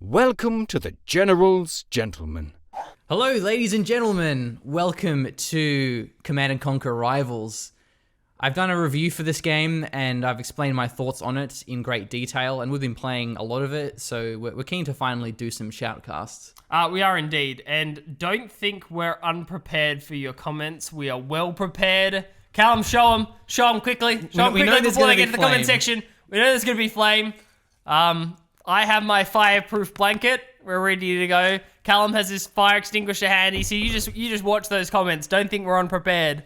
Welcome to the General's Gentlemen. Hello, ladies and gentlemen. Welcome to Command & Conquer Rivals. I've done a review for this game, and I've explained my thoughts on it in great detail, and we've been playing a lot of it, so we're keen to finally do some shoutcasts. We are indeed, and don't think we're unprepared for your comments. We are well prepared. Callum, show them quickly. Show them quickly before they get to the comment section. We know there's going to be flame. I have my fireproof blanket. We're ready to go. Callum has his fire extinguisher handy, so you just watch those comments. Don't think we're unprepared.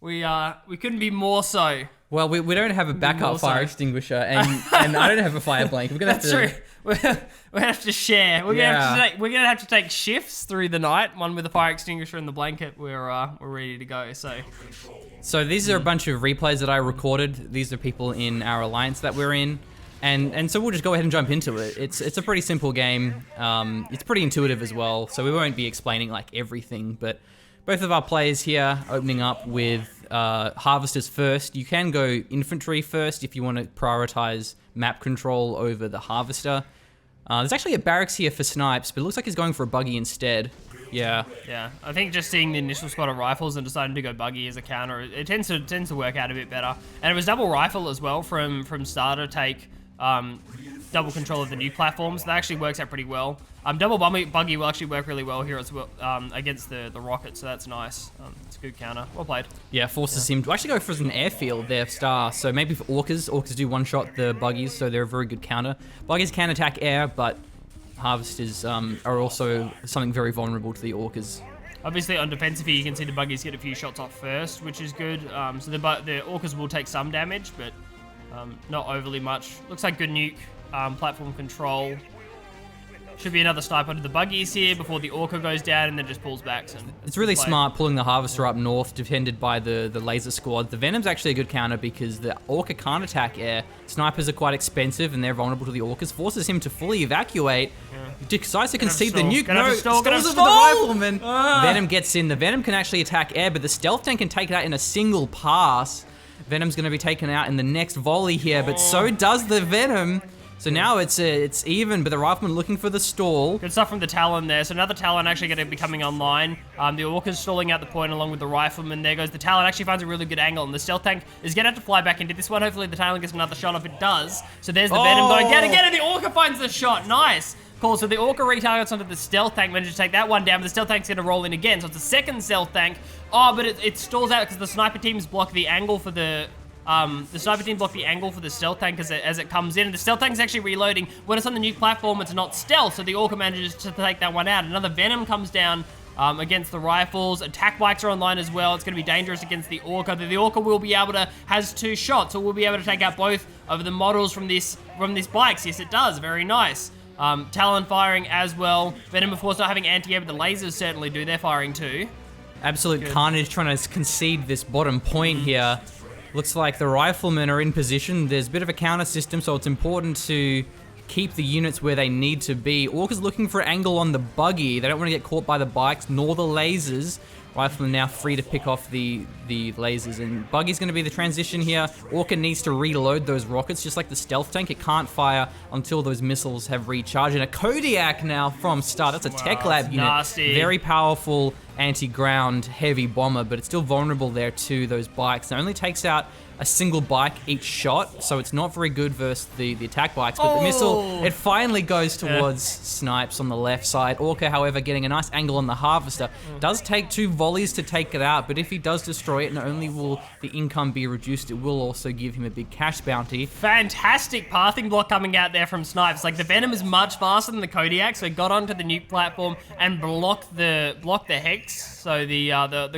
We couldn't be more so. Well, we don't have a backup fire extinguisher, and I don't have a fire blanket. We're gonna have to. That's true. We're gonna have to share. We're gonna have to take shifts through the night. One with a fire extinguisher and the blanket. We're ready to go. So these are a bunch of replays that I recorded. These are people in our alliance that we're in. And so we'll just go ahead and jump into it. It's a pretty simple game. It's pretty intuitive as well, so we won't be explaining like everything, but both of our players here opening up with harvesters first. You can go infantry first if you want to prioritize map control over the harvester. There's actually a barracks here for snipes, but it looks like he's going for a buggy instead. Yeah. I think just seeing the initial squad of rifles and deciding to go buggy as a counter, it tends to work out a bit better. And it was double rifle as well from starter take. Double control of the new platforms. That actually works out pretty well. Double buggy will actually work really well here as well against the rocket, so that's nice. It's a good counter. Well played. Yeah, forces him to actually go for an airfield there, Star. So maybe for Orcas do one-shot the buggies, so they're a very good counter. Buggies can attack air, but harvesters are also something very vulnerable to the Orcas. Obviously, on defensive here, you can see the buggies get a few shots off first, which is good. So the Orcas will take some damage, but not overly much. Looks like good nuke. Platform control. Should be another sniper to the buggies here before the Orca goes down and then just pulls back. So it's really smart pulling the Harvester up north, defended by the laser squad. The Venom's actually a good counter because the Orca can't attack air. Snipers are quite expensive and they're vulnerable to the Orcas. Forces him to fully evacuate. Yeah. Decides to concede the nuke. No, stalls over the rifleman. Venom gets in. The Venom can actually attack air, but the stealth tank can take it out in a single pass. Venom's going to be taken out in the next volley here, but so does the Venom. So now it's even, but the rifleman looking for the stall. Good stuff from the Talon there. So another Talon actually going to be coming online. The Orca's stalling out the point along with the rifleman. There goes the Talon. Actually finds a really good angle, and the stealth tank is going to have to fly back into this one. Hopefully the Talon gets another shot if it does. So there's the Venom going down again, and the Orca finds the shot. Nice. Cool, so the Orca retargets onto the stealth tank, manages to take that one down, but the stealth tank's going to roll in again. So it's a second stealth tank. Oh, but it stalls out because the sniper teams block the angle for the stealth tank as it comes in. And the stealth tank is actually reloading. When it's on the nuke platform, it's not stealth, so the Orca manages to take that one out. Another Venom comes down against the rifles. Attack bikes are online as well. It's going to be dangerous against the Orca. The Orca will be able to, has two shots, so we'll be able to take out both of the models from these bikes. Yes, it does. Very nice. Talon firing as well. Venom, of course, not having anti-air, but the lasers certainly do. They're firing too. Absolute carnage trying to concede this bottom point here. Looks like the riflemen are in position. There's a bit of a counter system, so it's important to keep the units where they need to be. Orca's looking for an angle on the buggy. They don't want to get caught by the bikes nor the lasers. Rifleman now free to pick off the lasers, and buggy's going to be the transition here. Orca needs to reload those rockets, just like the stealth tank. It can't fire until those missiles have recharged. And a Kodiak now from start. That's a Tech Lab unit. Nasty. Very powerful anti-ground heavy bomber, but it's still vulnerable there to those bikes. It only takes out a single bike each shot, so it's not very good versus the attack bikes, but the missile, it finally goes towards snipes on the left side. Orca, however, getting a nice angle on the harvester. Does take 2 volleys to take it out, but if he does destroy it, not only will the income be reduced, it will also give him a big cash bounty. Fantastic pathing block coming out there from snipes. Like, the Venom is much faster than the Kodiak, so it got onto the nuke platform and blocked the hex, so the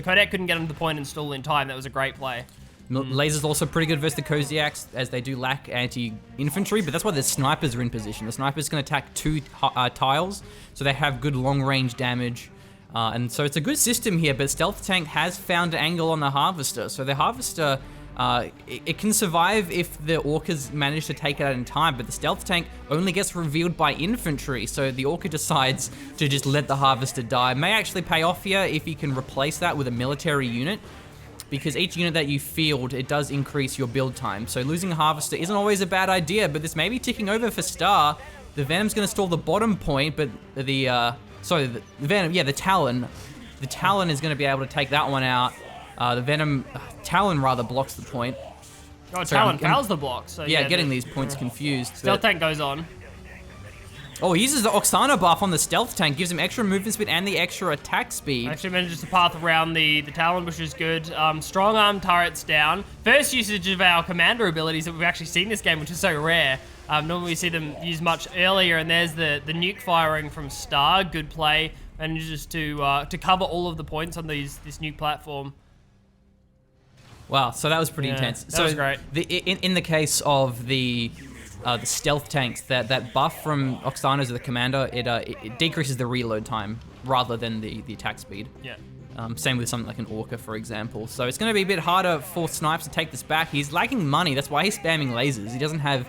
Kodiak couldn't get onto the point and stall in time. That was a great play. Lasers also pretty good versus the Kodiaks, as they do lack anti-infantry, but that's why the snipers are in position. The snipers can attack 2 tiles, so they have good long-range damage. And so it's a good system here, but Stealth Tank has found an angle on the Harvester. So the Harvester, it can survive if the Orcas manage to take it out in time, but the Stealth Tank only gets revealed by infantry, so the Orca decides to just let the Harvester die. May actually pay off here if you can replace that with a military unit, because each unit that you field, it does increase your build time. So losing a Harvester isn't always a bad idea, but this may be ticking over for Star. The Venom's going to stall the bottom point, but the Venom, the Talon. The Talon is going to be able to take that one out. The Venom, Talon rather, blocks the point. Oh, Talon fails the block. So yeah, getting these points confused. Stealth tank goes on. Oh, he uses the Oksana buff on the Stealth tank, gives him extra movement speed and the extra attack speed. Actually manages to path around the Talon, which is good. Strong arm turrets down. First usage of our commander abilities that we've actually seen this game, which is so rare. Normally we see them used much earlier, and there's the nuke firing from Star. Good play. Manages to cover all of the points on this nuke platform. Wow, so that was pretty intense. That was great. In the case of the stealth tanks, that buff from Oksana as the commander, it decreases the reload time rather than the attack speed. Yeah. Same with something like an Orca, for example. So it's going to be a bit harder for Snipes to take this back. He's lacking money. That's why he's spamming lasers. He doesn't have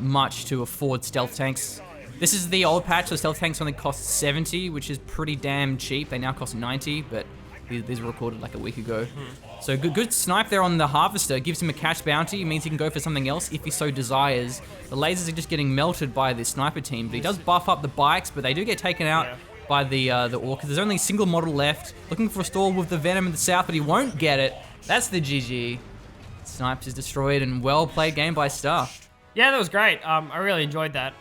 much to afford stealth tanks. This is the old patch, so stealth tanks only cost 70, which is pretty damn cheap. They now cost 90, but these were recorded like a week ago. So good snipe there on the Harvester. Gives him a cash bounty. Means he can go for something else if he so desires. The lasers are just getting melted by the sniper team, but he does buff up the bikes, but they do get taken out by the Orcas. There's only a single model left. Looking for a stall with the Venom in the south, but he won't get it. That's the GG. Snipes is destroyed, and well played game by Star. Yeah, that was great. I really enjoyed that.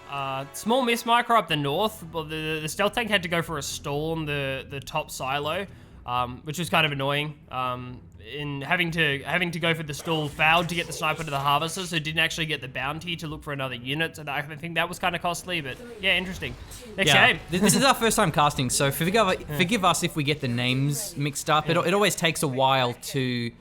Small miss micro up the north, but the stealth tank had to go for a stall on the top silo, which was kind of annoying. In having to go for the stall, failed to get the sniper to the Harvester, so didn't actually get the bounty to look for another unit. So I think that was kind of costly, but yeah, interesting. Next game. This is our first time casting, so forgive us if we get the names mixed up. It always takes a while to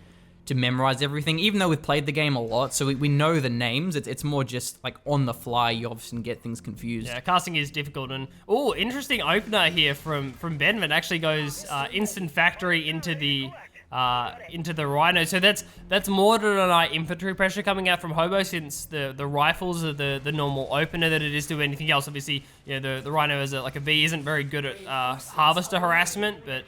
memorize everything, even though we've played the game a lot, so we know the names. It's more just like on the fly, you often get things confused. Yeah, casting is difficult. And interesting opener here from Benvin. Actually goes instant factory into the Rhino. So that's more than an infantry pressure coming out from Hobo, since the rifles are the normal opener that it is to anything else. Obviously, the Rhino as a V isn't very good at Harvester harassment, but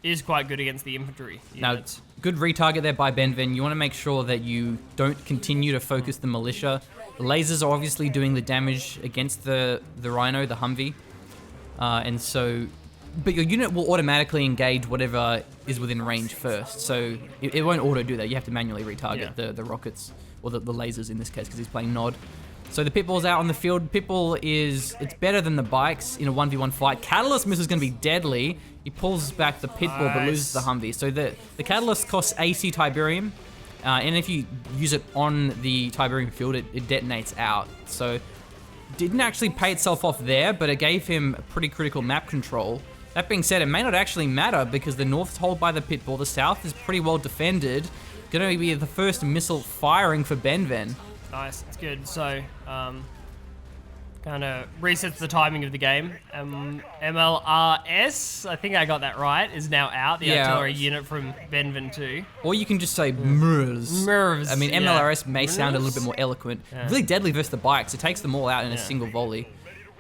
is quite good against the infantry units. Now, good retarget there by Benvin. You want to make sure that you don't continue to focus the militia. The lasers are obviously doing the damage against the Rhino, the Humvee. But your unit will automatically engage whatever is within range first. So it won't auto do that. You have to manually retarget the rockets, or the lasers in this case, because he's playing Nod. So the Pitbull's out on the field. Pitbull it's better than the bikes in a 1v1 fight. Catalyst missile is going to be deadly. He pulls back the Pitbull, but loses the Humvee. So the Catalyst costs 80 Tiberium, and if you use it on the Tiberium field, it detonates out. So didn't actually pay itself off there, but it gave him pretty critical map control. That being said, it may not actually matter, because the north's held by the Pitbull. The south is pretty well defended. Going to be the first missile firing for Benven. Nice, it's good. So, kind of resets the timing of the game. MLRS, I think I got that right, is now out. The artillery unit from Benven 2. Or you can just say MRS. MRS. I mean, MLRS may sound a little bit more eloquent. Really deadly versus the bikes. It takes them all out in a single volley,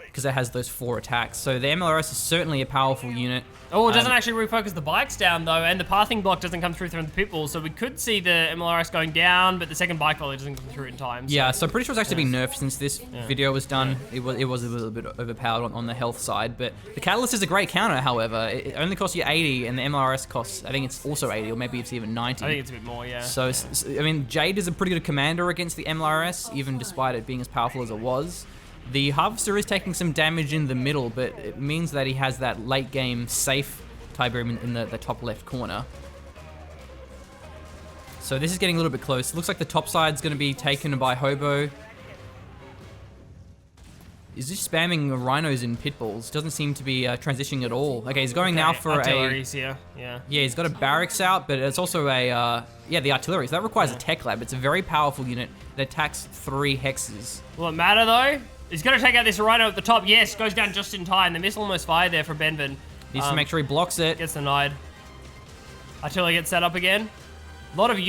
because it has those 4 attacks. So the MLRS is certainly a powerful unit. Oh, it doesn't actually refocus the bikes down, though, and the pathing block doesn't come through the Pitbull, so we could see the MLRS going down, but the second bike volley doesn't come through in time. So. Yeah, so pretty sure it's actually been nerfed since this video was done. It was a little bit overpowered on the health side, but the Catalyst is a great counter, however. It only costs you 80, and the MLRS costs, I think it's also 80, or maybe it's even 90. I think it's a bit more, yeah. So, I mean, Jade is a pretty good commander against the MLRS, even despite it being as powerful as it was. The Harvester is taking some damage in the middle, but it means that he has that late game safe Tiberium in the top left corner. So this is getting a little bit close. Looks like the top side's going to be taken by Hobo. Is just spamming Rhinos and Pitbulls. Doesn't seem to be transitioning at all. Okay, he's going now for artillery's here. Yeah, he's got a barracks out, but it's also the artillery. So that requires a tech lab. It's a very powerful unit. It attacks 3 hexes. Will it matter though? He's going to take out this Rhino at the top. Yes, goes down just in time. The missile almost fired there for Benven. Needs to make sure he blocks it. Gets denied. Artillery gets set up again. A lot of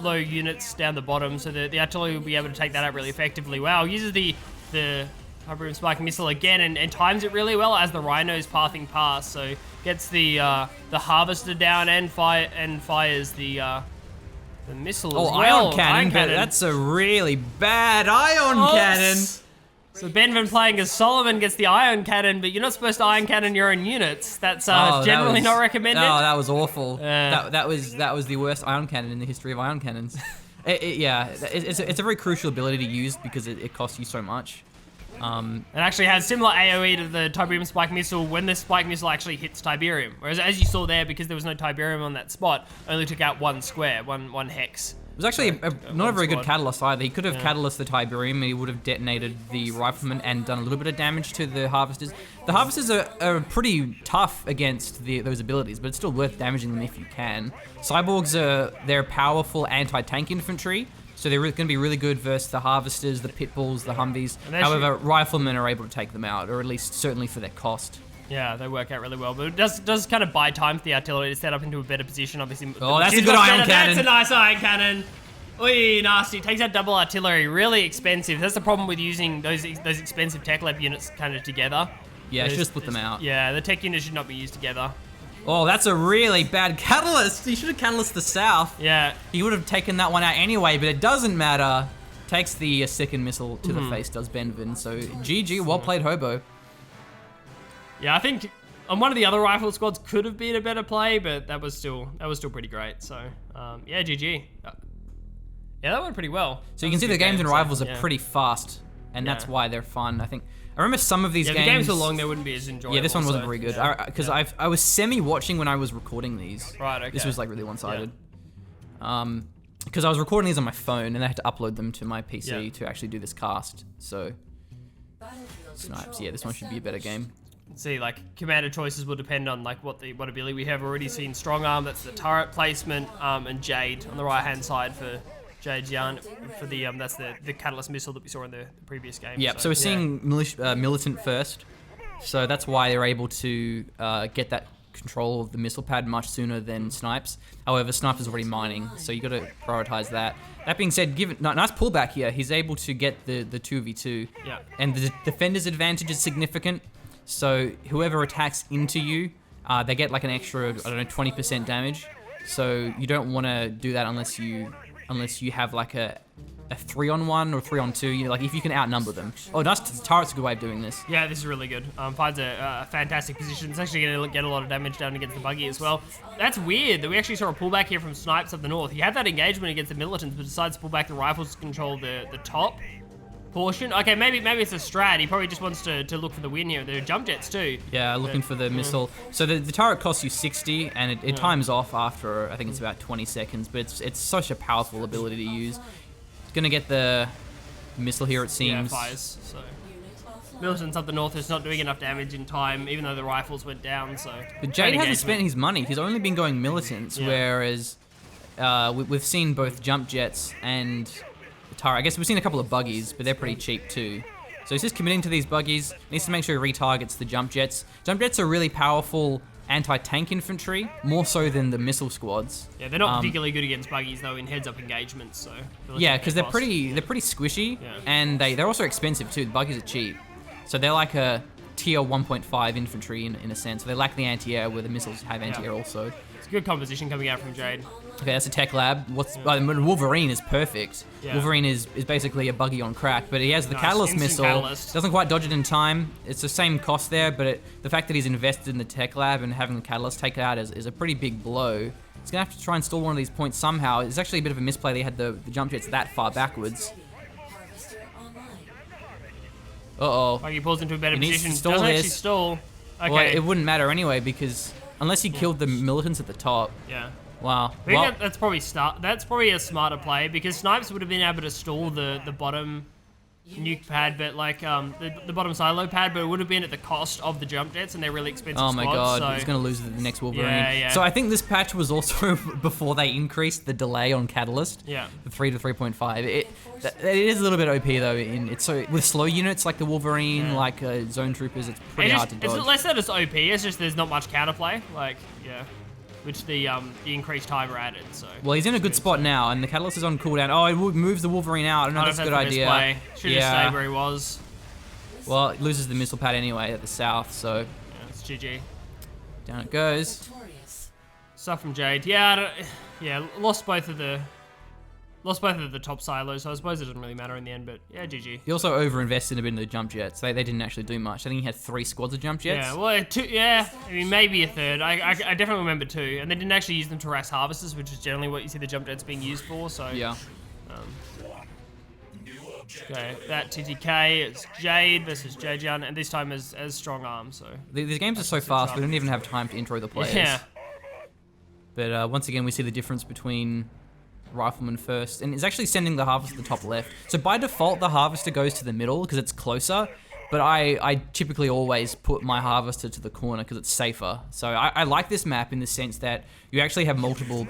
low units down the bottom, so the artillery will be able to take that out really effectively. Wow, uses the Tiberium Spike missile again and times it really well as the Rhino's pathing past. So gets the Harvester down and fires the missile as well. Ion cannon, but that's a really bad ion cannon. So Benvin playing as Solomon gets the ion cannon, but you're not supposed to ion cannon your own units. That's generally not recommended. Oh, that was awful. That was the worst ion cannon in the history of ion cannons. It's a very crucial ability to use because it costs you so much. It actually has similar AoE to the Tiberium Spike Missile when the Spike Missile actually hits Tiberium. Whereas as you saw there, because there was no Tiberium on that spot, only took out one square, one hex. It was actually not a very good catalyst either. He could have catalyzed the Tiberium and he would have detonated the Rifleman and done a little bit of damage to the Harvesters. The Harvesters are pretty tough against those abilities, but it's still worth damaging them if you can. Cyborgs they're powerful anti-tank infantry, so they're going to be really good versus the Harvesters, the Pitbulls, the Humvees. However, Riflemen are able to take them out, or at least certainly for their cost. Yeah, they work out really well, but it does kind of buy time for the artillery to set up into a better position, obviously. Oh, that's a good ion cannon. That's a nice ion cannon. Oi, nasty. Takes out double artillery. Really expensive. That's the problem with using those expensive tech lab units kind of together. Yeah, should split them out. Yeah, the tech units should not be used together. Oh, that's a really bad catalyst. He should have catalyst the south. Yeah. He would have taken that one out anyway, but it doesn't matter. Takes the second missile to the face, does Benvin. So GG, well played, Hobo. Yeah, I think on one of the other rifle squads could have been a better play, but that was still pretty great. So yeah, GG. Yeah, that went pretty well. So you can see the games in rivals are pretty fast, and that's why they're fun. I remember some of these games. If the games were long, they wouldn't be as enjoyable. Yeah, this one wasn't very good because I was semi-watching when I was recording these. Right. Okay. This was like really one-sided. Because I was recording these on my phone and I had to upload them to my PC to actually do this cast. So snipes. Yeah, this one should be a better game. See, like commander choices will depend on like what ability we have already seen. Strong arm, that's the turret placement, and Jade on the right hand side for JadeXyan for the that's the catalyst missile that we saw in the previous game. Yep. So we're seeing militant first, so that's why they're able to get that control of the missile pad much sooner than snipes. However, sniper's already mining, so you got to prioritize that. That being said, nice pullback here. He's able to get the 2v2. Yeah. And the defender's advantage is significant. So whoever attacks into you, they get like an extra, I don't know, 20% damage. So you don't want to do that unless you have like a 3-on-1 or 3-on-2. You know, like if you can outnumber them. Oh, nice. Turret's a good way of doing this. Yeah, this is really good. Finds a fantastic position. It's actually going to get a lot of damage down against the buggy as well. That's weird that we actually saw a pullback here from Snipes up the north. He had that engagement against the militants, but decides to pull back the rifles to control the top portion. Okay, maybe it's a strat. He probably just wants to look for the win here. There are jump jets too. Yeah, looking for the missile. So the turret costs you 60, and it times off after, I think it's about 20 seconds, but it's such a powerful ability to use. It's gonna get the missile here, it seems. Yeah, fires. So militants up the north is not doing enough damage in time, even though the rifles went down. So but Jade hasn't spent his money. He's only been going militants, whereas we've seen both jump jets and turret. I guess we've seen a couple of buggies, but they're pretty cheap too. So he's just committing to these buggies. Needs to make sure he retargets the jump jets. Jump jets are really powerful anti-tank infantry, more so than the missile squads. Yeah, they're not particularly good against buggies though in heads-up engagements. So yeah, because they're pretty squishy, and they're also expensive too. The buggies are cheap, so they're like a tier 1.5 infantry in a sense. So they lack the anti-air, where the missiles have anti-air also. It's good composition coming out from Jade. Okay, that's a tech lab. Wolverine is perfect. Yeah. Wolverine is basically a buggy on crack, but he has the catalyst missile. Doesn't quite dodge it in time. It's the same cost there, but the fact that he's invested in the tech lab and having the catalyst take it out is a pretty big blow. He's gonna have to try and stall one of these points somehow. It's actually a bit of a misplay. They had the jump jets that far backwards. Uh-oh. Like he pulls into a better position. Doesn't actually stall. Okay. Well, it wouldn't matter anyway because unless he killed the militants at the top. Yeah. Wow. I think that's probably a smarter play because Snipes would have been able to stall the bottom nuke pad, but like the bottom silo pad, but it would have been at the cost of the jump jets, and they're really expensive. Oh my god, so he's gonna lose the next Wolverine. Yeah. So I think this patch was also before they increased the delay on Catalyst. Yeah. The 3 to 3.5. It is a little bit OP though. It's so with slow units like the Wolverine, like Zone Troopers, it's pretty hard to dodge. It's less that it's OP. It's just there's not much counterplay. Like which the increased timer added. So well, he's in a good spot now, and the Catalyst is on cooldown. Oh, it moves the Wolverine out. I don't know if that's a good idea. Should have stayed where he was. Well, it loses the missile pad anyway at the south, so yeah, it's GG. Down it goes. Stuff from Jade. Yeah, lost both of the Lost both of the top silos, so I suppose it doesn't really matter in the end, but yeah, GG. He also over-invested a bit in the jump jets. They didn't actually do much. I think he had 3 squads of jump jets. Yeah, well, I mean, maybe a third. I definitely remember 2, and they didn't actually use them to harass harvesters, which is generally what you see the jump jets being used for, so... Yeah. Okay, that TTK, it's Jade versus JadeXyan, and this time as strong arm, so... These games are so fast, we don't even have time to intro the players. Yeah. But once again, we see the difference between Rifleman first, and it's actually sending the Harvester to the top left. So by default, the Harvester goes to the middle because it's closer, but I typically always put my Harvester to the corner because it's safer. So I like this map in the sense that you actually have multiple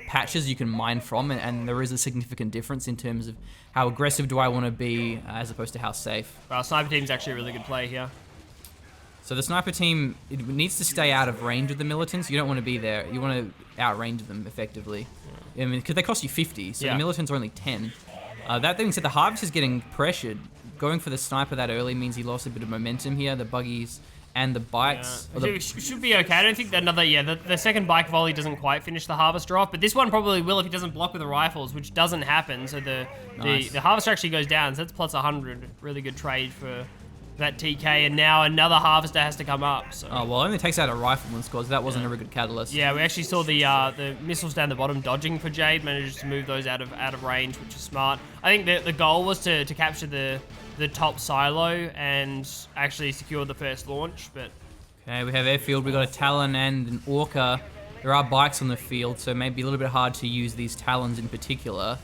patches you can mine from, and there is a significant difference in terms of how aggressive do I want to be as opposed to how safe. Well, Sniper Team's actually a really good play here. So the Sniper Team, it needs to stay out of range of the Militants. You don't want to be there. You want to outrange them effectively. I mean, because they cost you 50, so the Militants are only 10. That being said, the Harvester's getting pressured. Going for the Sniper that early means he lost a bit of momentum here. The buggies and the bikes. Yeah. It should be okay. I don't think that the second bike volley doesn't quite finish the Harvester off, but this one probably will if he doesn't block with the rifles, which doesn't happen. So the Harvester actually goes down, so that's plus 100. Really good trade for that TK, and now another Harvester has to come up. So. Oh, well, it only takes out a Rifleman squad, so that wasn't a very good catalyst. Yeah, we actually saw the missiles down the bottom dodging for Jade, managed to move those out of range, which is smart. I think the goal was to capture the top silo and actually secure the first launch, but... Okay, we have airfield, we've got a Talon and an Orca. There are bikes on the field, so maybe a little bit hard to use these Talons in particular.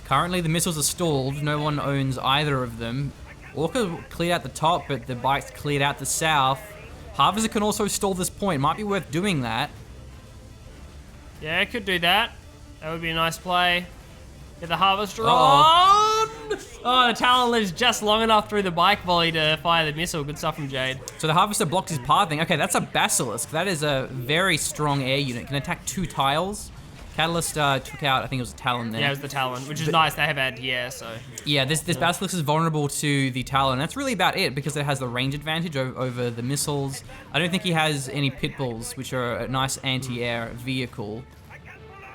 Currently, the missiles are stalled. No one owns either of them. Orca cleared out the top, but the bikes cleared out the south. Harvester can also stall this point. Might be worth doing that. Yeah, it could do that. That would be a nice play. Get the Harvester on! Oh, the Talon lives just long enough through the bike volley to fire the missile. Good stuff from Jade. So the Harvester blocked his pathing. Okay, that's a Basilisk. That is a very strong air unit. Can attack 2 tiles. Catalyst took out, I think it was a Talon there. Yeah, it was the Talon, which is nice. They have anti-air, so... Yeah, this Basilisk is vulnerable to the Talon. That's really about it, because it has the range advantage over the missiles. I don't think he has any pit bulls, which are a nice anti-air vehicle.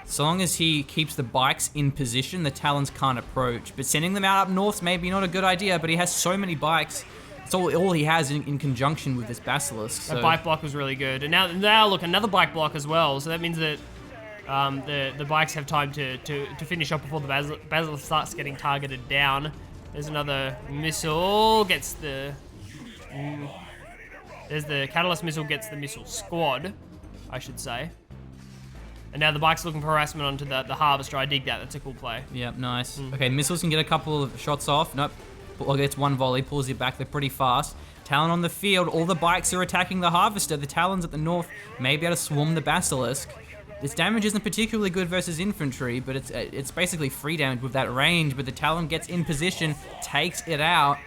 So long as he keeps the bikes in position, the Talons can't approach. But sending them out up north may be not a good idea, but he has so many bikes. It's all he has in conjunction with this Basilisk. So. That bike block was really good. And now look, another bike block as well, so that means that... the bikes have time to finish up before the Basilisk starts getting targeted down. There's another missile, gets the... there's the Catalyst missile, gets the missile squad, I should say. And now the bike's looking for harassment onto the Harvester. I dig that, that's a cool play. Yep, nice. Okay, missiles can get a couple of shots off. Nope, well, gets one volley, pulls it back, they're pretty fast. Talon on the field, all the bikes are attacking the Harvester. The Talons at the north may be able to swarm the Basilisk. This damage isn't particularly good versus infantry, but it's basically free damage with that range, but the Talon gets in position, takes it out.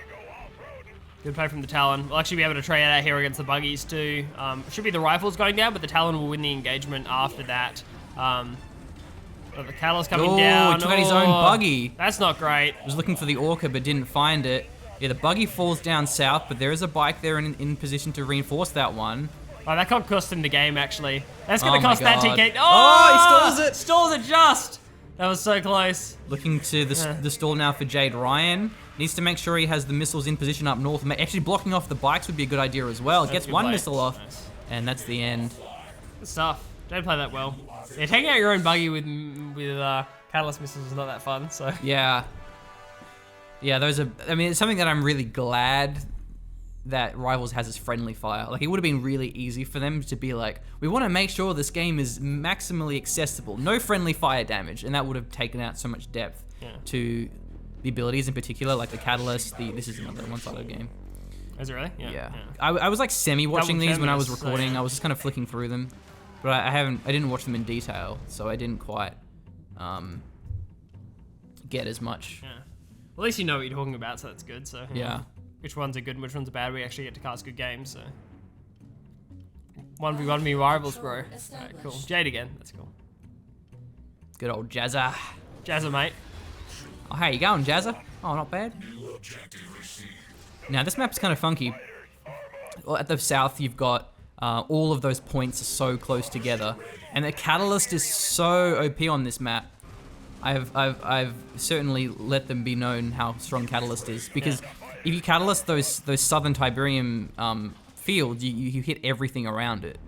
Good play from the Talon. We'll actually be able to trade out here against the buggies too. Should be the rifles going down, but the Talon will win the engagement after that. The Catalyst coming down. He took out his own buggy. That's not great. Was looking for the Orca, but didn't find it. Yeah, the buggy falls down south, but there is a bike there in position to reinforce that one. Oh, that could cost him the game, actually. That's going to cost that TK. Oh, he stalls it. Stalls it just. That was so close. Looking to the stall now for JadeXyan. Needs to make sure he has the missiles in position up north. Actually, blocking off the bikes would be a good idea as well. Gets one missile off, and that's the end. Good stuff. Jade played that well. Yeah, taking out your own buggy with Catalyst missiles is not that fun, so... Yeah. Yeah, those are... I mean, it's something that I'm really glad that Rivals has as friendly fire. Like, it would have been really easy for them to be like, we want to make sure this game is maximally accessible. No friendly fire damage, and that would have taken out so much depth to the abilities in particular, like the Catalyst. This is another one-sided game. Is it really? Yeah. I was like semi-watching these when I was recording. So, yeah. I was just kind of flicking through them, but I didn't watch them in detail, so I didn't quite get as much. Yeah. Well, at least you know what you're talking about, so that's good. So yeah. Which ones are good and which ones are bad. We actually get to cast good games, so 1v1 me rivals, bro. Alright, cool. Jade again. That's cool. Good old Jazza. Jazza, mate. Oh, how you going, Jazza? Oh, not bad. Now, this map's kind of funky. Well, at the south, you've got all of those points are so close together. And the Catalyst is so OP on this map. I've certainly let them be known how strong Catalyst is, because if you Catalyst those southern Tiberium fields, you hit everything around it.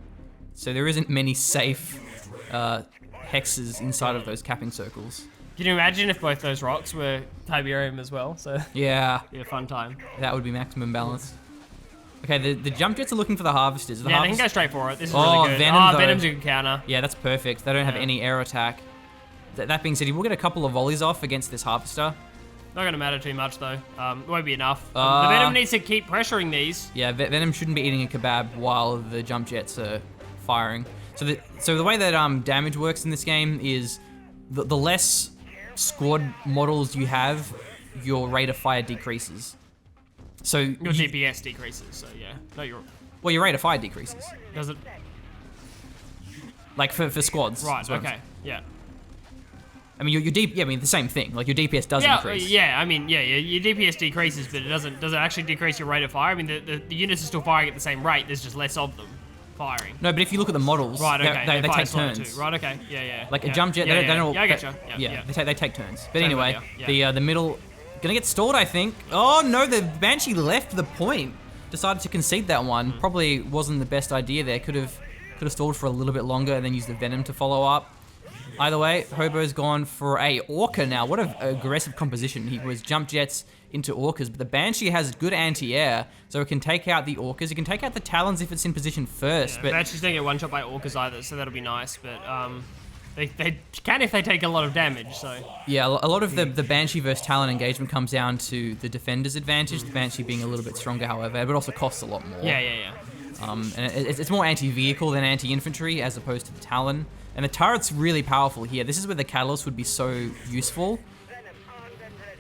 So there isn't many safe hexes inside of those capping circles. Can you imagine if both those rocks were Tiberium as well? So Yeah. be a fun time. That would be maximum balance. Okay, the jump jets are looking for the harvesters. They can go straight for it. This is really good. Venom, though. Venom's a good counter. Yeah, that's perfect. They don't have any air attack. That being said, he will get a couple of volleys off against this harvester. Not going to matter too much, though. Won't be enough. The Venom needs to keep pressuring these. Yeah, Venom shouldn't be eating a kebab while the jump jets are firing. So the way that damage works in this game is the less squad models you have, your rate of fire decreases. So your DPS decreases, so yeah. No, well, your rate of fire decreases. Does it? Like for squads. Right, okay, yeah. I mean, the same thing. Like, your DPS does increase. Yeah, I mean, your DPS decreases, but does it actually decrease your rate of fire? I mean, the units are still firing at the same rate, there's just less of them firing. No, but if you look at the models, right, okay, they take turns. Too. Right, okay, yeah. Like a jump jet, they don't. Yeah, I getcha. Yeah. They take turns. But anyway, the middle gonna get stalled, I think. Oh no, the Banshee left the point. Decided to concede that one. Probably wasn't the best idea there. Could have stalled for a little bit longer and then used the Venom to follow up. Either way, Hobo's gone for a Orca now. What an aggressive composition. He was jump jets into Orcas, but the Banshee has good anti-air, so it can take out the Orcas. It can take out the Talons if it's in position first. But Banshees don't get one shot by Orcas either, so that'll be nice. But they can if they take a lot of damage. So yeah, a lot of the Banshee versus Talon engagement comes down to the defender's advantage. The Banshee being a little bit stronger, however, but also costs a lot more. Yeah. And it's more anti-vehicle than anti-infantry as opposed to the Talon. And the turret's really powerful here. This is where the Catalyst would be so useful.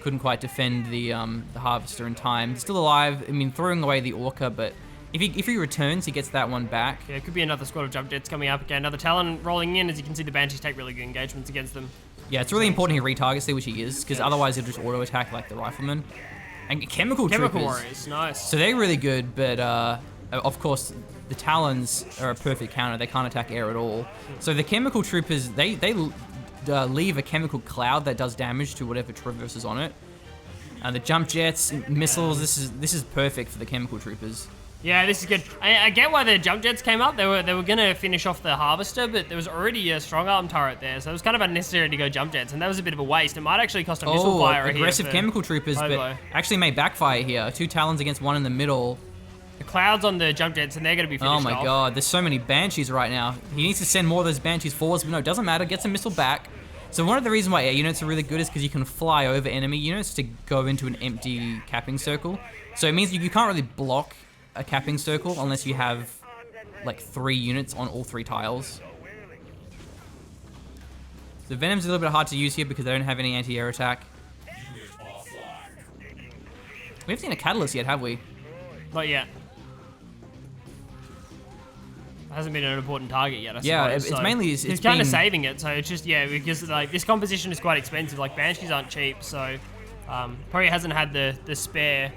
Couldn't quite defend the Harvester in time. Still alive. I mean, throwing away the Orca, but if he returns, he gets that one back. Yeah, it could be another squad of jump jets coming up again. Another Talon rolling in. As you can see, the Banshees take really good engagements against them. Yeah, it's really important he retargets there, which he is, because otherwise he'll just auto-attack like the Rifleman. And Chemical Troopers. Warriors, nice. So they're really good, but of course, the Talons are a perfect counter. They can't attack air at all. So the Chemical Troopers, they leave a chemical cloud that does damage to whatever traverses on it. The jump jets, missiles, this is perfect for the Chemical Troopers. Yeah, this is good. I get why the jump jets came up. They were gonna finish off the Harvester, but there was already a strong arm turret there, so it was kind of unnecessary to go jump jets, and that was a bit of a waste. It might actually cost a missile fire here. Aggressive Chemical Troopers, Hobo. but actually may backfire here. 2 Talons against 1 in the middle. The clouds on the jump jets, and they're going to be finished off. Oh my god, there's so many Banshees right now. He needs to send more of those Banshees forwards, but no, it doesn't matter. Gets a missile back. So one of the reasons why air units are really good is because you can fly over enemy units to go into an empty capping circle. So it means you can't really block a capping circle unless you have like 3 units on all 3 tiles. So Venom's a little bit hard to use here because they don't have any anti-air attack. We haven't seen a Catalyst yet, have we? Not yet. Hasn't been an important target yet, I suppose. Yeah, it's mainly... He's kind of saving it, so it's just, yeah, because like this composition is quite expensive. Like, Banshees aren't cheap, so probably hasn't had the spare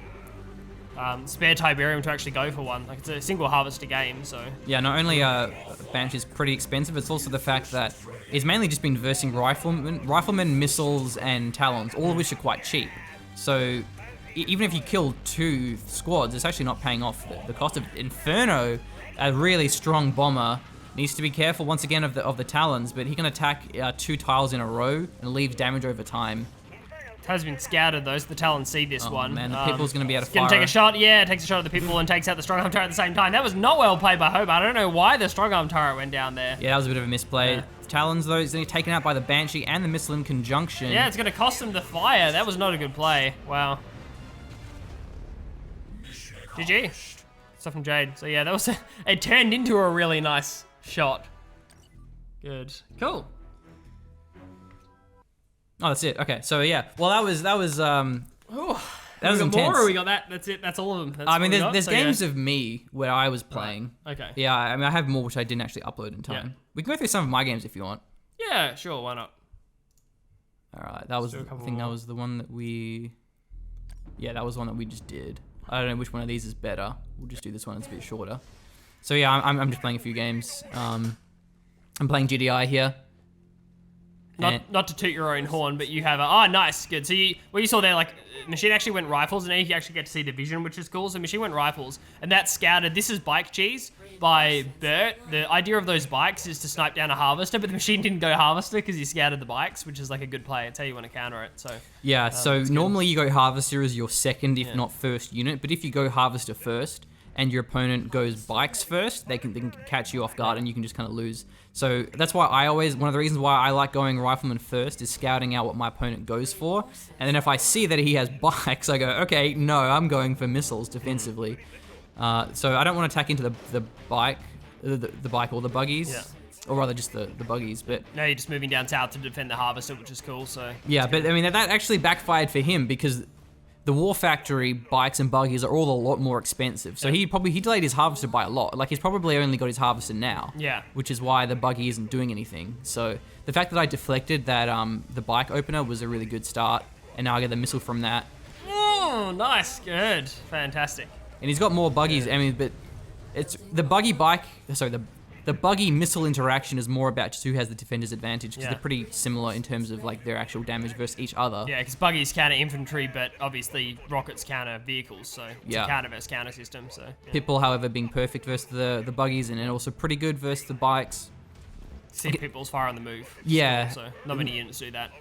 Tiberium to actually go for one. Like, it's a single harvester game, so... Yeah, not only Banshee's pretty expensive, it's also the fact that it's mainly just been versing Riflemen, Missiles, and Talons, all of which are quite cheap. So even if you kill 2 squads, it's actually not paying off the cost of it. Inferno, a really strong bomber, needs to be careful once again of the Talons, but he can attack 2 tiles in a row and leave damage over time. It has been scouted though, so the Talons see this one. Man, the Pitbull's going to be able to fire. Going to take a shot, yeah, takes a shot at the Pitbull and takes out the strong arm turret at the same time. That was not well played by Hobo. I don't know why the strong arm turret went down there. Yeah, that was a bit of a misplay. Yeah. Talons though is going to be taken out by the Banshee and the missile in conjunction. Yeah, it's going to cost them the fire. That was not a good play. Wow. GG. Stuff from Jade. So yeah, that was it turned into a really nice shot. Good. Cool. Oh, that's it. Okay, so yeah. Well, that was Ooh, that was intense. More, or we got that? That's it. That's all of them. That's I mean, there's games of me where I was playing. Right. Okay. Yeah, I mean, I have more which I didn't actually upload in time. Yeah. We can go through some of my games if you want. Yeah, sure. Why not? All right, that was. I think that was the one that we. Yeah, that was one that we just did. I don't know which one of these is better. We'll just do this one. It's a bit shorter. So yeah, I'm just playing a few games. I'm playing GDI here. Not to toot your own horn, but you have oh, nice, good. So what you saw there, like, Machine actually went rifles, and now you actually get to see the vision, which is cool. So Machine went rifles, and that scouted. This is Bike Cheese by Bert. The idea of those bikes is to snipe down a harvester, but the Machine didn't go harvester because he scouted the bikes, which is like a good play. It's how you want to counter it. So yeah, so normally you go harvester as your second, if not first unit, but if you go harvester first and your opponent goes bikes first, they can catch you off guard and you can just kind of lose. So that's why one of the reasons why I like going rifleman first is scouting out what my opponent goes for. And then if I see that he has bikes, I go, okay, no, I'm going for missiles defensively. So I don't want to attack into the bike or the buggies, or rather just the buggies. But now you're just moving down south to defend the harvester, which is cool. So yeah, but I mean that actually backfired for him because the War Factory bikes and buggies are all a lot more expensive. So he delayed his harvester by a lot. Like he's probably only got his harvester now. Yeah. Which is why the buggy isn't doing anything. So the fact that I deflected that the bike opener was a really good start, and now I get the missile from that. Oh, nice, good, fantastic. And he's got more buggies. I mean, but it's the the buggy missile interaction is more about just who has the defender's advantage because they're pretty similar in terms of like their actual damage versus each other. Yeah, because buggies counter infantry, but obviously rockets counter vehicles, so it's a counter versus counter system. So Pitbull, however, being perfect versus the buggies, and then also pretty good versus the bikes. See Pitbull's fire on the move. Yeah. So not many units do that.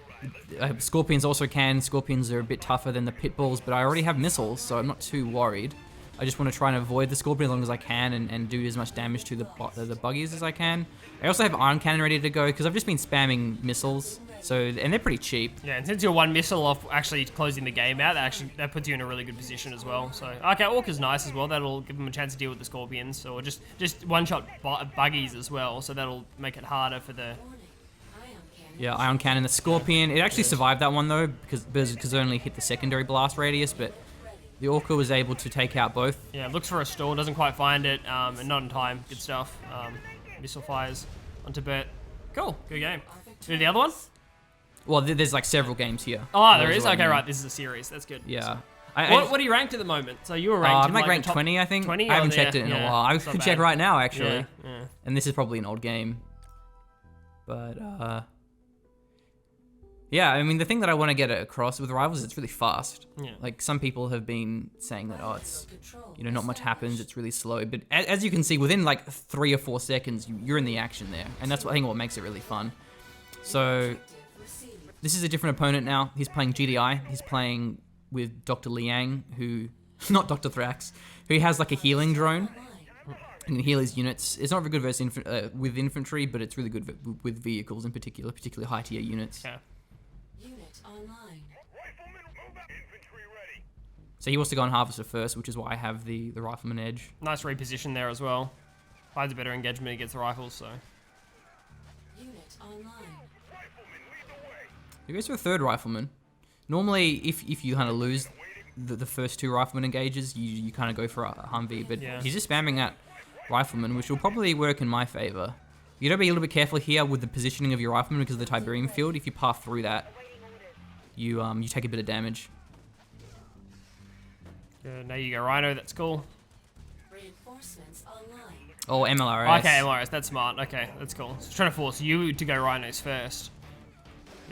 Scorpions also can. Scorpions are a bit tougher than the Pitbulls, but I already have missiles, so I'm not too worried. I just want to try and avoid the Scorpion as long as I can and do as much damage to the buggies as I can. I also have Iron Cannon ready to go because I've just been spamming missiles, and they're pretty cheap. Yeah, and since you're one missile off actually closing the game out, that puts you in a really good position as well. So okay, Orca's nice as well. That'll give them a chance to deal with the Scorpions, or just one-shot buggies as well. So that'll make it harder for the. Yeah, Ion Cannon, the Scorpion. It actually survived that one though because it only hit the secondary blast radius, but the Orca was able to take out both. Yeah, looks for a stall, doesn't quite find it, and not in time. Good stuff. Missile fires onto Bert. Cool, good game. Do the other one? Well, there's like several games here. Oh, there is? Okay, right, this is a series. That's good. Yeah. What are you ranked at the moment? So you were ranked I'm like ranked 20, I think. 20? I haven't checked it in a while. I could check right now, actually. Yeah. And this is probably an old game. But, yeah, I mean, the thing that I want to get across with Rivals is it's really fast. Yeah. Like, some people have been saying that, it's, not much happens, it's really slow. But as you can see, within like 3 or 4 seconds, you're in the action there. And that's, I think, what makes it really fun. So, this is a different opponent now. He's playing GDI. He's playing with Dr. Liang, who, not Dr. Thrax, who has like a healing drone. And heal his units. It's not very good versus with infantry, but it's really good with vehicles in particular, particularly high tier units. Yeah. So he wants to go on Harvester first, which is why I have the Rifleman edge. Nice reposition there as well. Finds a better engagement against the rifles, so. He goes for a third Rifleman. Normally, if you kind of lose the first 2 Rifleman engages, you kind of go for a Humvee, but he's just spamming that Rifleman, which will probably work in my favor. You gotta be a little bit careful here with the positioning of your Rifleman because of the Tiberium field. If you pass through that, you take a bit of damage. Now you go Rhino, that's cool. Oh, MLRS. Okay, MLRS, that's smart. Okay, that's cool. So trying to force you to go Rhinos first.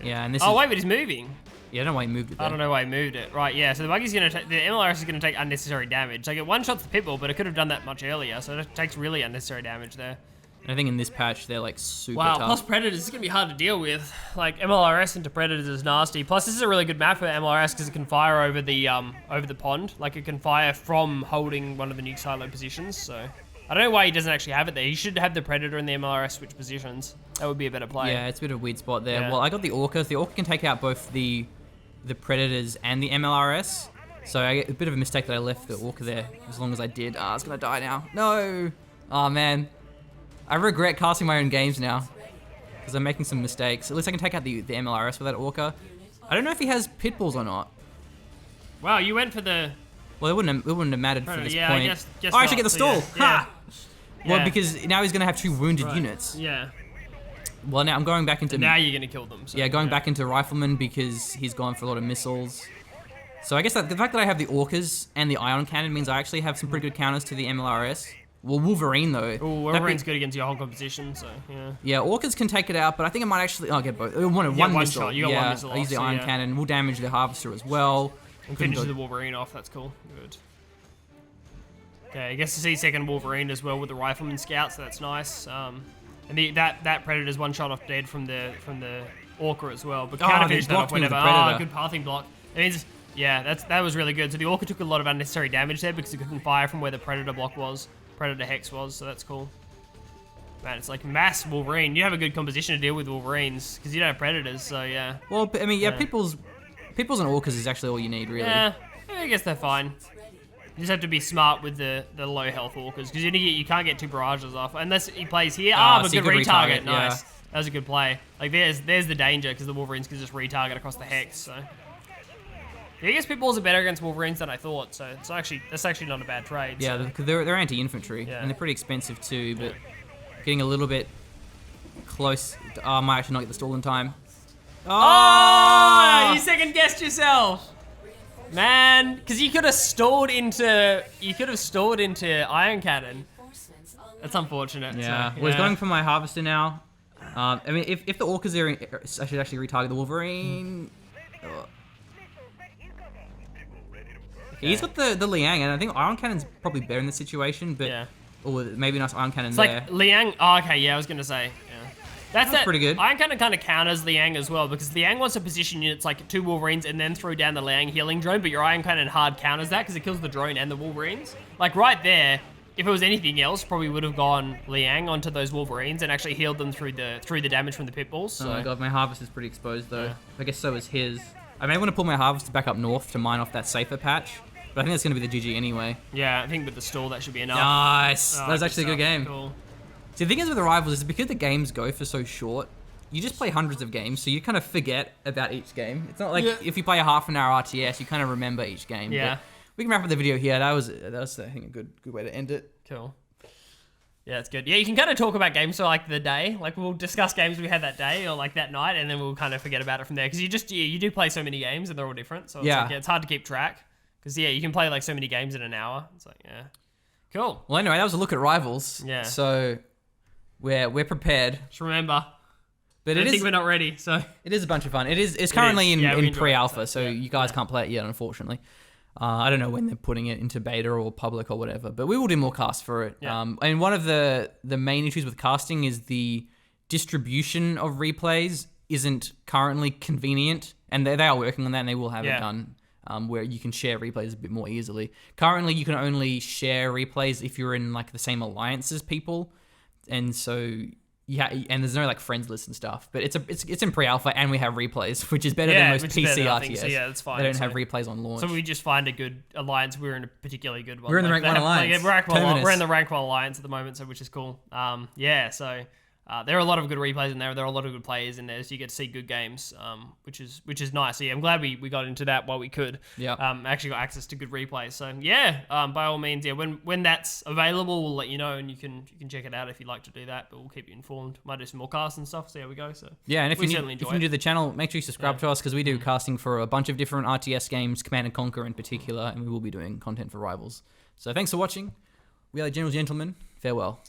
Yeah, and this wait, but he's moving. Yeah, I don't know why he moved it there. I don't know why he moved it. Right, yeah, so the MLRS is going to take unnecessary damage. Like, it one-shots the Pitbull, but it could have done that much earlier, so it takes really unnecessary damage there. And I think in this patch, they're like super tough. tough. Plus Predators is going to be hard to deal with. Like, MLRS into Predators is nasty. Plus, this is a really good map for MLRS because it can fire over the pond. Like, it can fire from holding one of the nuke silo positions, so. I don't know why he doesn't actually have it there. He should have the Predator and the MLRS switch positions. That would be a better play. Yeah, it's a bit of a weird spot there. Yeah. Well, I got the Orcas. The Orca can take out both the Predators and the MLRS. So a bit of a mistake that I left the Orca there as long as I did. It's going to die now. No! Oh, man. I regret casting my own games now because I'm making some mistakes. At least I can take out the MLRS with that Orca. I don't know if he has Pitbulls or not. Wow, you went for the... Well, it wouldn't have mattered for this yeah, point. I guess I should get the stall. Yeah. Well, because now he's going to have 2 wounded units. Yeah. Well, now I'm going back into... Now you're going to kill them. So, yeah, going back into Rifleman because he's gone for a lot of missiles. So I guess that the fact that I have the Orcas and the Ion Cannon means I actually have some pretty good counters to the MLRS, Well, Wolverine though. Oh, Wolverine's good against your whole composition, so yeah. Yeah, Orcas can take it out, but I think I might actually. I'll get both. One missile. shot. You got one missile I use off, the so Iron yeah. Cannon. We'll damage the Harvester as well. And finish the Wolverine off. That's cool. Good. Okay, I guess to see second Wolverine as well with the Rifleman Scout, so that's nice. And that Predator's one shot off dead from the Orca as well. But counter finish that off whenever. Oh, good pathing block. It means, yeah, that was really good. So the Orca took a lot of unnecessary damage there because it couldn't fire from where the Predator block was. Predator Hex was, so that's cool. Man, it's like mass Wolverine. You have a good composition to deal with Wolverines because you don't have Predators, so yeah. Well, I mean, yeah, people's and Orcas is actually all you need, really. Yeah, I guess they're fine. You just have to be smart with the low health Orcas because you can't get two barrages off unless he plays here. But good retarget. Nice. Yeah. That was a good play. Like there's the danger because the Wolverines can just retarget across the Hex. So yeah, I guess Pitbulls are better against Wolverines than I thought. So that's actually not a bad trade. Yeah, so. because they're anti-infantry and they're pretty expensive too, but getting a little bit close. I might actually not get the stall in time. Oh! You second guessed yourself. Man, because you could have stalled into Iron Cannon. That's unfortunate. Yeah, so, well, he's going for my Harvester now. I mean, if the Orcas are, I should actually retarget the Wolverine. Okay. He's got the Liang, and I think Iron Cannon's probably better in this situation, but or maybe not Iron Cannon there. Like Liang. Oh, okay, yeah, I was gonna say. Yeah. That's pretty good. Iron Cannon kind of counters Liang as well because Liang wants to position units like two Wolverines and then throw down the Liang healing drone, but your Iron Cannon hard counters that because it kills the drone and the Wolverines. Like right there, if it was anything else, probably would have gone Liang onto those Wolverines and actually healed them through the damage from the Pitbulls. So. Oh my god, my Harvester's pretty exposed though. Yeah. I guess so is his. I may want to pull my Harvester back up north to mine off that safer patch, but I think that's going to be the GG anyway. Yeah, I think with the stall that should be enough. Nice! That was actually a good game. Cool. See, the thing is with the Rivals is because the games go for so short, you just play hundreds of games, so you kind of forget about each game. It's not like if you play a half an hour RTS, you kind of remember each game. Yeah. But we can wrap up the video here. That was I think, a good way to end it. Cool. Yeah, it's good. Yeah, you can kind of talk about games for like the day. Like we'll discuss games we had that day or like that night, and then we'll kind of forget about it from there. Because you do play so many games and they're all different. So it's hard to keep track. Because you can play like so many games in an hour. It's like cool. Well, anyway, that was a look at Rivals. Yeah. So we're prepared. Just remember. But I think we're not ready. So it is a bunch of fun. It's currently in pre-alpha, so you guys can't play it yet, unfortunately. I don't know when they're putting it into beta or public or whatever, but we will do more casts for it. Yeah. And one of the main issues with casting is the distribution of replays isn't currently convenient, and they are working on that, and they will have it done where you can share replays a bit more easily. Currently, you can only share replays if you're in like the same alliance as people, and so. Yeah, and there's no like friends list and stuff, but it's in pre-alpha and we have replays, which is better than most PC RTS. So yeah, that's fine. They don't have replays on launch. So we just find a good alliance. We're in a particularly good one. We're in the rank 1 alliance. We're in the rank 1 alliance at the moment, so which is cool. So there are a lot of good replays in there. There are a lot of good players in there, so you get to see good games, which is nice. So yeah, I'm glad we got into that while we could. Yeah. Actually got access to good replays. So yeah, by all means, yeah. When that's available, we'll let you know, and you can check it out if you'd like to do that. But we'll keep you informed. Might do some more casts and stuff. See how we go. So yeah, and if you do the channel, make sure you subscribe to us because we do casting for a bunch of different RTS games, Command and Conquer in particular, and we will be doing content for Rivals. So thanks for watching. We are the General Gentlemen. Farewell.